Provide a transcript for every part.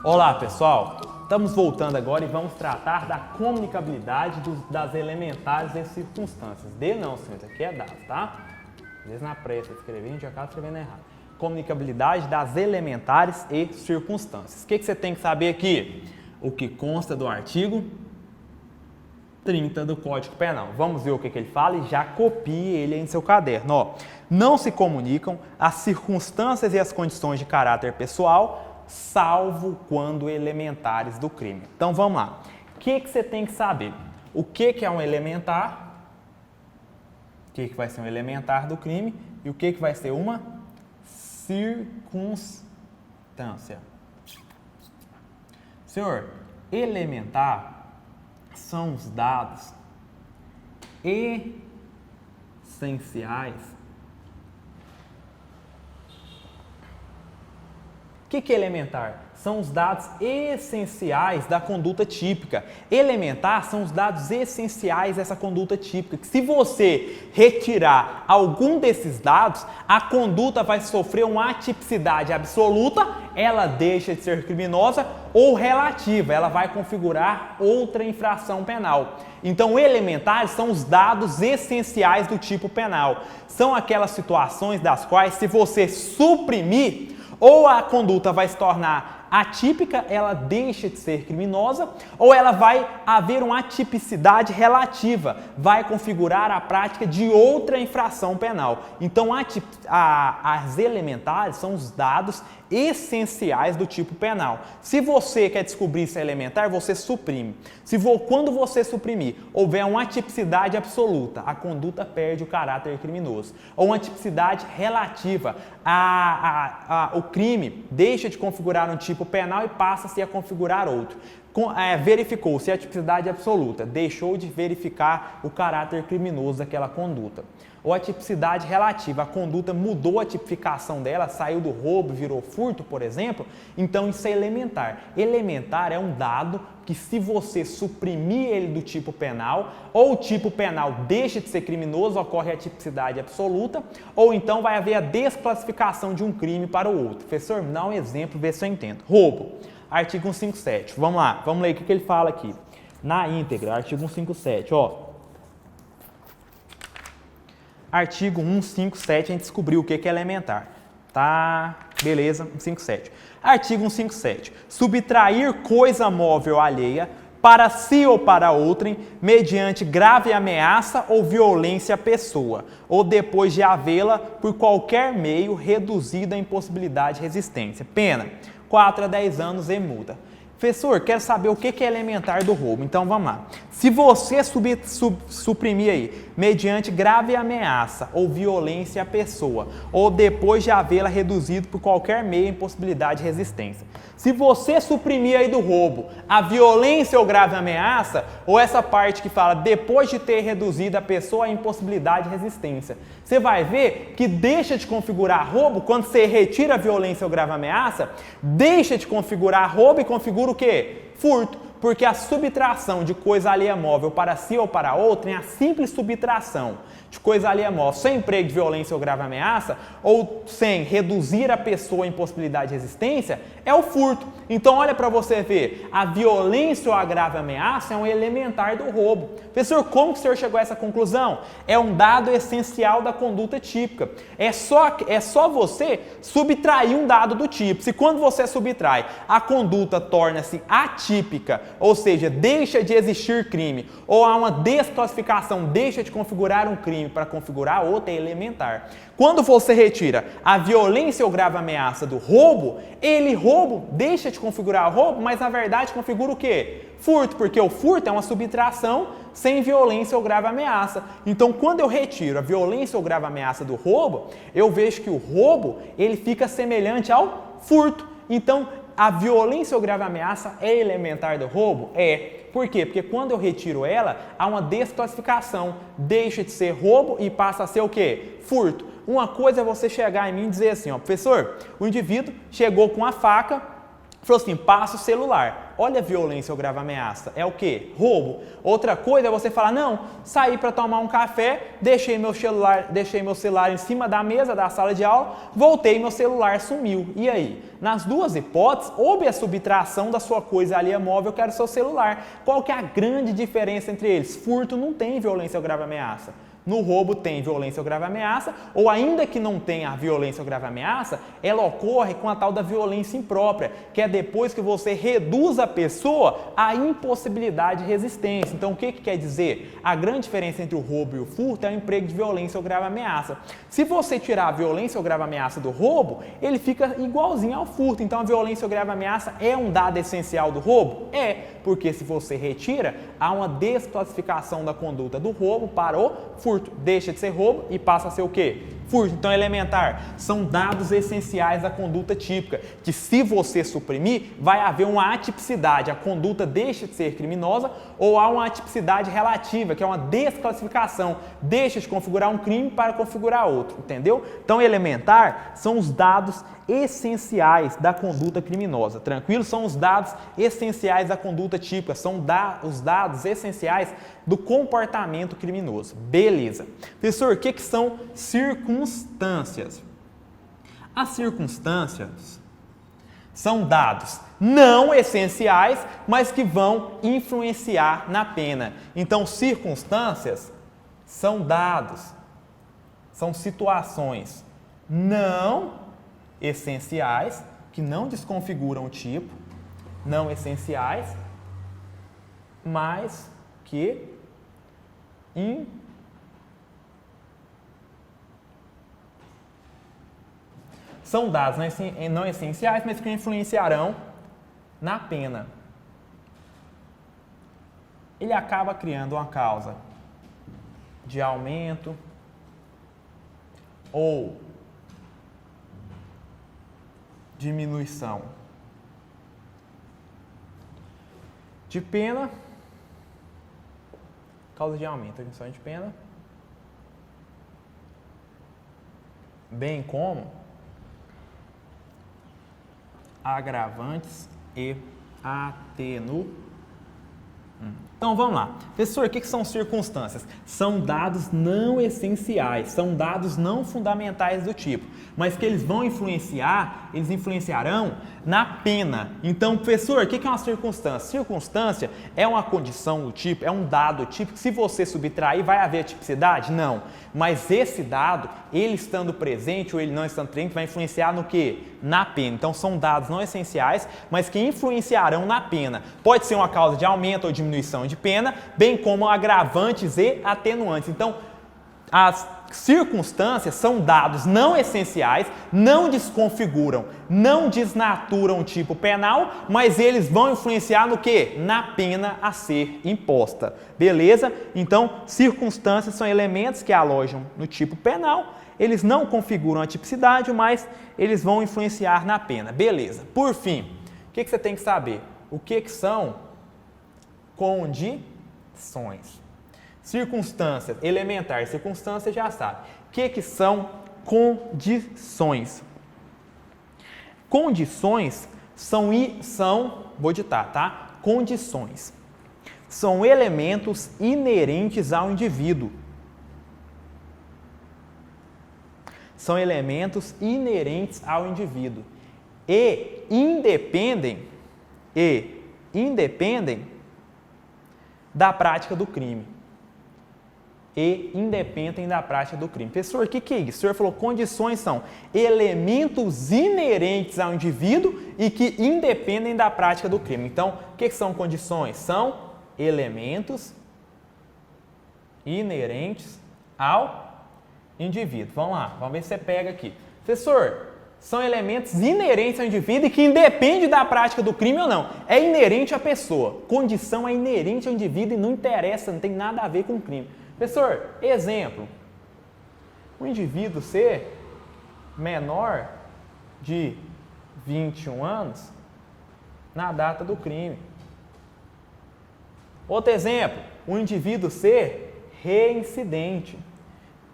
Olá pessoal, estamos voltando agora e vamos tratar da comunicabilidade das elementares em circunstâncias. De não, senhores, aqui é das, tá? Às vezes na pressa de escrever a gente acaba escrevendo errado. Comunicabilidade das elementares e circunstâncias. O que você tem que saber aqui? O que consta do artigo 30 do Código Penal. Vamos ver o que ele fala e já copie ele em seu caderno. Ó, não se comunicam as circunstâncias e as condições de caráter pessoal, salvo quando elementares do crime. Então vamos lá. O que você tem que saber? O que é um elementar? O que vai ser um elementar do crime? E o que vai ser uma circunstância? Senhor, elementar são os dados essenciais. O que é elementar? São os dados essenciais da conduta típica. Elementar são os dados essenciais dessa conduta típica. Que se você retirar algum desses dados, a conduta vai sofrer uma atipicidade absoluta, ela deixa de ser criminosa, ou relativa, ela vai configurar outra infração penal. Então, elementares são os dados essenciais do tipo penal. São aquelas situações das quais, se você suprimir, ou a conduta vai se tornar atípica, ela deixa de ser criminosa, ou ela vai haver uma atipicidade relativa, vai configurar a prática de outra infração penal. Então, as elementares são os dados essenciais do tipo penal. Se você quer descobrir se é elementar, você suprime. Quando você suprimir, houver uma atipicidade absoluta, a conduta perde o caráter criminoso. Ou uma atipicidade relativa, o crime deixa de configurar um tipo penal e passa-se a configurar outro. Verificou-se a tipicidade absoluta, deixou de verificar o caráter criminoso daquela conduta. Ou a tipicidade relativa, a conduta mudou a tipificação dela, saiu do roubo, virou furto, por exemplo, então isso é elementar. Elementar é um dado que, se você suprimir ele do tipo penal, ou o tipo penal deixa de ser criminoso, ocorre a tipicidade absoluta, ou então vai haver a desclassificação de um crime para o outro. Professor, me dá um exemplo, vê se eu entendo. Roubo, artigo 157. Vamos lá, vamos ler o que ele fala aqui. Na íntegra, artigo 157, ó. Artigo 157, a gente descobriu o que é elementar. Tá, beleza, 157. Artigo 157. Subtrair coisa móvel alheia para si ou para outrem, mediante grave ameaça ou violência à pessoa, ou depois de havê-la por qualquer meio reduzida à impossibilidade de resistência. Pena, 4 a 10 anos e multa. Professor, quero saber o que é elementar do roubo. Então, vamos lá. Se você suprimir aí, mediante grave ameaça ou violência à pessoa, ou depois de havê-la reduzido por qualquer meio impossibilidade de resistência. Se você suprimir aí do roubo a violência ou grave ameaça, ou essa parte que fala depois de ter reduzido a pessoa à impossibilidade de resistência, você vai ver que deixa de configurar roubo quando você retira a violência ou grave ameaça, deixa de configurar roubo e configura o quê? Furto, porque a subtração de coisa alheia móvel para si ou para outrem, a simples subtração de coisa alheia móvel sem emprego de violência ou grave ameaça, ou sem reduzir a pessoa à impossibilidade de resistência, é o furto. Então, olha para você ver, a violência ou a grave ameaça é um elementar do roubo. Professor, como que o senhor chegou a essa conclusão? É um dado essencial da conduta típica. É só você subtrair um dado do tipo. Se quando você subtrai, a conduta torna-se atípica, ou seja, deixa de existir crime, ou há uma desclassificação, deixa de configurar um crime para configurar outra, é elementar. Quando você retira a violência ou grave ameaça do roubo, roubo deixa de configurar roubo, mas na verdade configura o quê? Furto, porque o furto é uma subtração sem violência ou grave ameaça. Então, quando eu retiro a violência ou grave ameaça do roubo, eu vejo que o roubo ele fica semelhante ao furto. Então, a violência ou grave ameaça é elementar do roubo? É. Por quê? Porque quando eu retiro ela, há uma desclassificação. Deixa de ser roubo e passa a ser o quê? Furto. Uma coisa é você chegar em mim e dizer assim, ó, professor, o indivíduo chegou com a faca, falou assim, passa o celular. Olha a violência ou grave ameaça. É o quê? Roubo. Outra coisa é você falar, não, saí para tomar um café, deixei meu celular em cima da mesa da sala de aula, voltei, meu celular sumiu. E aí? Nas duas hipóteses, houve a subtração da sua coisa ali móvel, que era o seu celular. Qual que é a grande diferença entre eles? Furto não tem violência ou grave ameaça. No roubo tem violência ou grave ameaça, ou ainda que não tenha a violência ou grave ameaça, ela ocorre com a tal da violência imprópria, que é depois que você reduz a pessoa à impossibilidade de resistência. Então, o que quer dizer? A grande diferença entre o roubo e o furto é o emprego de violência ou grave ameaça. Se você tirar a violência ou grave ameaça do roubo, ele fica igualzinho ao furto. Então, a violência ou grave ameaça é um dado essencial do roubo? É, porque se você retira, há uma desclassificação da conduta do roubo para o furto. Deixa de ser roubo e passa a ser o quê? Furto. Então, elementar, são dados essenciais da conduta típica, que se você suprimir, vai haver uma atipicidade, a conduta deixa de ser criminosa, ou há uma atipicidade relativa, que é uma desclassificação, deixa de configurar um crime para configurar outro, entendeu? Então, elementar são os dados essenciais da conduta criminosa, tranquilo? São os dados essenciais da conduta típica, são os dados essenciais do comportamento criminoso. Beleza. Professor, o que são circunstâncias? As circunstâncias são dados não essenciais, mas que vão influenciar na pena. Então, circunstâncias são dados, são situações não essenciais, que não desconfiguram o tipo, não essenciais, mas que são dados não essenciais, mas que influenciarão na pena. Ele acaba criando uma causa de aumento ou diminuição de pena, causa de aumento, diminuição de pena, bem como agravantes e atenuantes. Então vamos lá. Professor, o que são circunstâncias? São dados não essenciais, são dados não fundamentais do tipo, mas que eles vão influenciar, eles influenciarão na pena. Então, professor, o que é uma circunstância? Circunstância é uma condição do tipo, é um dado típico. Se você subtrair, vai haver tipicidade? Não. Mas esse dado, ele estando presente ou ele não estando presente, vai influenciar no quê? Na pena. Então, são dados não essenciais, mas que influenciarão na pena. Pode ser uma causa de aumento ou diminuição de pena, bem como agravantes e atenuantes. Então, as circunstâncias são dados não essenciais, não desconfiguram, não desnaturam o tipo penal, mas eles vão influenciar no quê? Na pena a ser imposta. Beleza? Então, circunstâncias são elementos que alojam no tipo penal, eles não configuram a tipicidade, mas eles vão influenciar na pena. Beleza. Por fim, o que você tem que saber? O que são condições? Circunstâncias, elementar, circunstâncias já sabe. O que são condições? Condições vou ditar, tá? Condições são elementos inerentes ao indivíduo. São elementos inerentes ao indivíduo e independem da prática do crime. Professor, o que é isso? O senhor falou condições são elementos inerentes ao indivíduo e que independem da prática do crime. Então, o que são condições? São elementos inerentes ao indivíduo. Vamos lá, vamos ver se você pega aqui. Professor, são elementos inerentes ao indivíduo e que independem da prática do crime ou não. É inerente à pessoa. Condição é inerente ao indivíduo e não interessa, não tem nada a ver com o crime. Professor, exemplo, o indivíduo ser menor de 21 anos na data do crime. Outro exemplo, o indivíduo ser reincidente.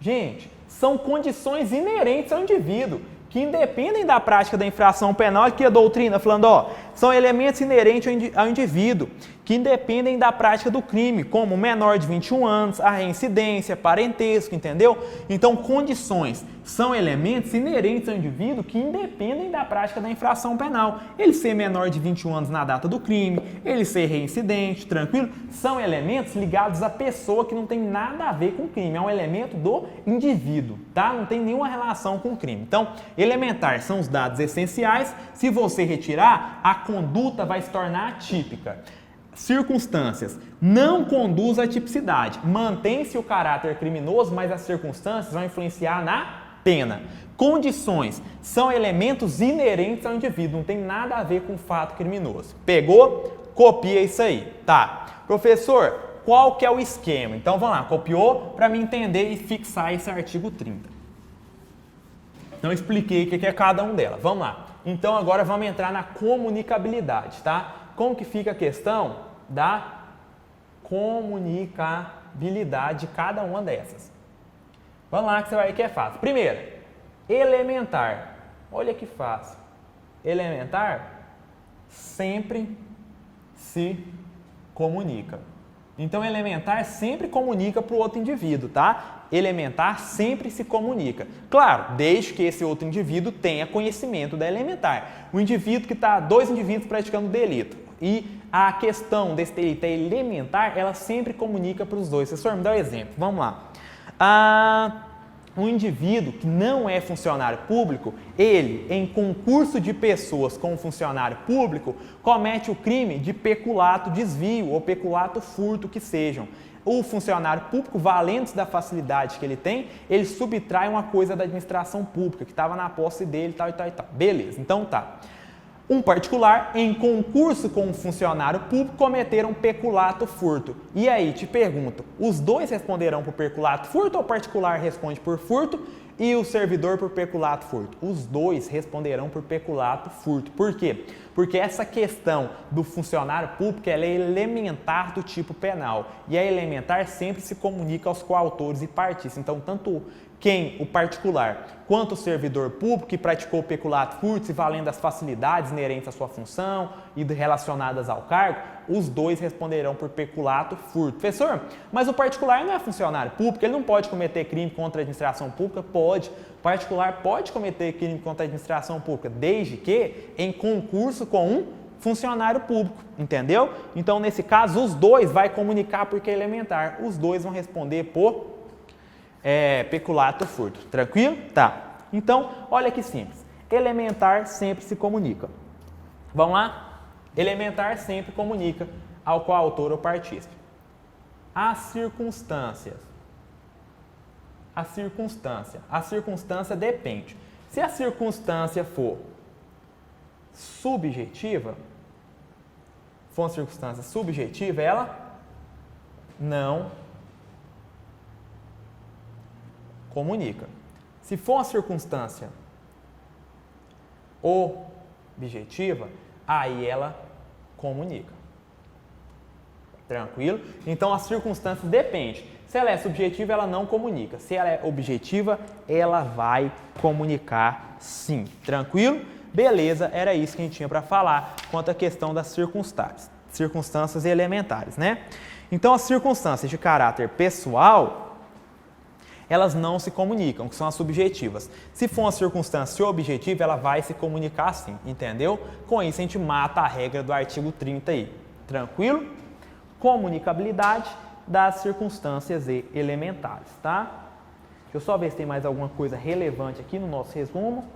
Gente, são condições inerentes ao indivíduo, que independem da prática da infração penal, aqui a doutrina falando, ó, são elementos inerentes ao indivíduo, que independem da prática do crime, como o menor de 21 anos, a reincidência, parentesco, entendeu? Então, condições são elementos inerentes ao indivíduo que independem da prática da infração penal. Ele ser menor de 21 anos na data do crime, ele ser reincidente, tranquilo? São elementos ligados à pessoa que não tem nada a ver com o crime, é um elemento do indivíduo, tá? Não tem nenhuma relação com o crime. Então, elementar são os dados essenciais. Se você retirar, a conduta vai se tornar atípica. Circunstâncias não conduz à tipicidade. Mantém-se o caráter criminoso, mas as circunstâncias vão influenciar na pena. Condições são elementos inerentes ao indivíduo, não tem nada a ver com o fato criminoso. Pegou? Copia isso aí. Tá. Professor, qual que é o esquema? Então vamos lá, copiou para me entender e fixar esse artigo 30. Então expliquei o que é cada um delas. Vamos lá. Então agora vamos entrar na comunicabilidade, tá? Como que fica a questão da comunicabilidade de cada uma dessas? Vamos lá que você vai ver que é fácil. Primeiro, elementar. Olha que fácil. Elementar sempre se comunica. Então, elementar sempre comunica para o outro indivíduo, tá? Elementar sempre se comunica. Claro, desde que esse outro indivíduo tenha conhecimento da elementar. O indivíduo que está, dois indivíduos praticando delito e a questão desse delito é elementar, ela sempre comunica para os dois. Professor, me dá um exemplo. Vamos lá. Um indivíduo que não é funcionário público, ele, em concurso de pessoas com funcionário público, comete o crime de peculato desvio ou peculato furto que sejam. O funcionário público, valendo-se da facilidade que ele tem, ele subtrai uma coisa da administração pública que estava na posse dele, tal e tal e tal. Beleza, então tá. Um particular, em concurso com um funcionário público, cometeram peculato furto. E aí, te pergunto, os dois responderão por peculato furto ou o particular responde por furto e o servidor por peculato furto? Os dois responderão por peculato furto. Por quê? Porque essa questão do funcionário público ela é elementar do tipo penal. E a elementar sempre se comunica aos coautores e partícipes. Então, tanto o particular, quanto o servidor público que praticou o peculato furto, se valendo das facilidades inerentes à sua função e relacionadas ao cargo, os dois responderão por peculato furto. Professor, mas o particular não é funcionário público, ele não pode cometer crime contra a administração pública? Pode. O particular pode cometer crime contra a administração pública, desde que em concurso com um funcionário público, entendeu? Então, nesse caso, os dois vão comunicar porque é elementar, os dois vão responder por peculato furto. Tranquilo? Tá. Então, olha que simples. Elementar sempre se comunica. Vamos lá? Elementar sempre comunica ao coautor ou partícipe. As circunstâncias. A circunstância depende. Se a circunstância for subjetiva, ela não comunica. Se for uma circunstância objetiva, aí ela comunica. Tranquilo? Então, a circunstância depende. Se ela é subjetiva, ela não comunica. Se ela é objetiva, ela vai comunicar sim. Tranquilo? Beleza, era isso que a gente tinha para falar quanto à questão das circunstâncias elementares, né? Então, as circunstâncias de caráter pessoal, elas não se comunicam, que são as subjetivas. Se for uma circunstância objetiva, ela vai se comunicar sim, entendeu? Com isso, a gente mata a regra do artigo 30 aí. Tranquilo? Comunicabilidade das circunstâncias elementares, tá? Deixa eu só ver se tem mais alguma coisa relevante aqui no nosso resumo.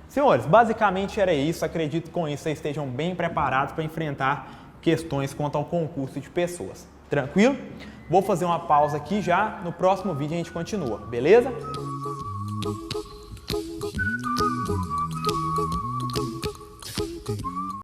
Senhores, basicamente era isso. Acredito que com isso vocês estejam bem preparados para enfrentar questões quanto ao concurso de pessoas. Tranquilo? Vou fazer uma pausa aqui já. No próximo vídeo a gente continua, beleza?